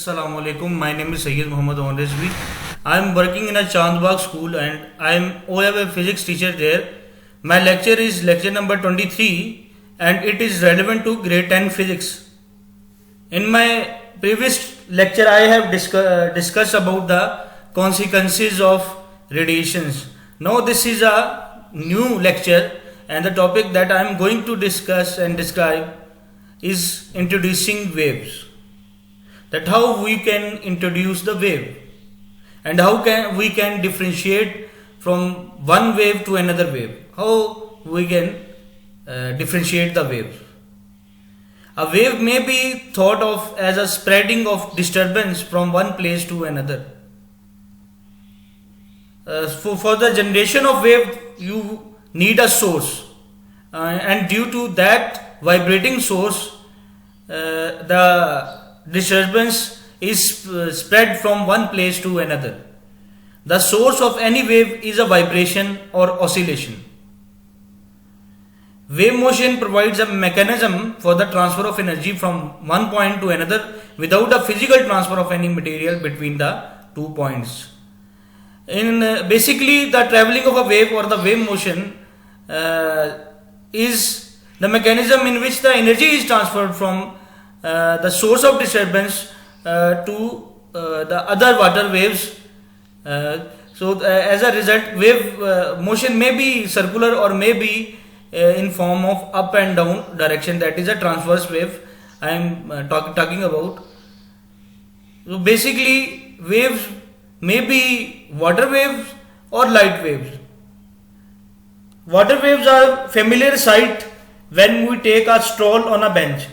Assalamu alaikum. My name is Sayyid Muhammad Omar Rizvi. I am working in a Chandbagh school and I am OA physics teacher there. My lecture is lecture number 23 and it is relevant to grade 10 physics. In my previous lecture I have discussed about the consequences of radiations. Now this is a new lecture and the topic that I am going to discuss and describe is introducing waves. That how we can introduce the wave and how we can differentiate from one wave to another wave. How we can differentiate the wave. A wave may be thought of as a spreading of disturbance from one place to another. For the generation of wave, you need a source, and due to that vibrating source, the disturbance is spread from one place to another. The source of any wave is a vibration or oscillation. Wave motion provides a mechanism for the transfer of energy from one point to another without a physical transfer of any material between the 2 points. Basically, the traveling of a wave or the wave motion is the mechanism in which the energy is transferred from the source of disturbance to the other water waves. As a result, wave motion may be circular or may be in form of up and down direction. That is a transverse wave I am talking about. So basically, waves may be water waves or light waves. Water waves are familiar sight when we take a stroll on a bench.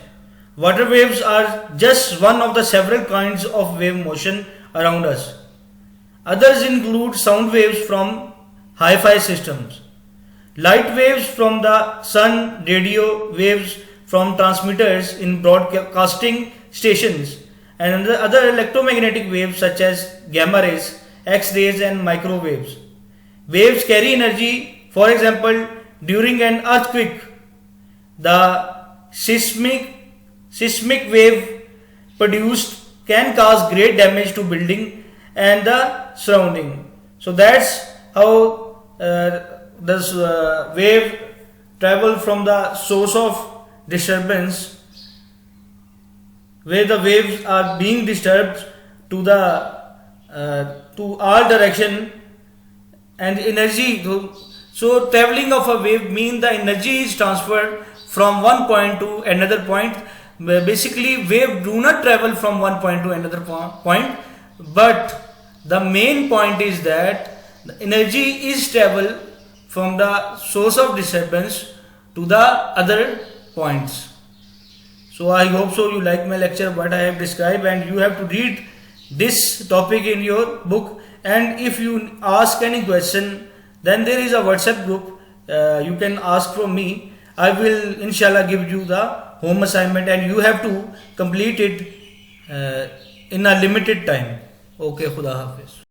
Water waves are just one of the several kinds of wave motion around us. Others include sound waves from hi-fi systems, light waves from the sun, radio waves from transmitters in broadcasting stations, and other electromagnetic waves such as gamma rays, X-rays and microwaves. Waves carry energy. For example, during an earthquake, the seismic wave produced can cause great damage to building and the surrounding. So that's how this wave travel from the source of disturbance, where the waves are being disturbed to all direction and energy. So traveling of a wave means the energy is transferred from one point to another point. Basically, wave do not travel from one point to another point, but the main point is that the energy is travel from the source of disturbance to the other points. So I hope so you like my lecture what I have described, and you have to read this topic in your book, and if you ask any question, then there is a WhatsApp group, you can ask from me. I will inshallah give you the home assignment and you have to complete it in a limited time. Okay, Khuda Hafiz.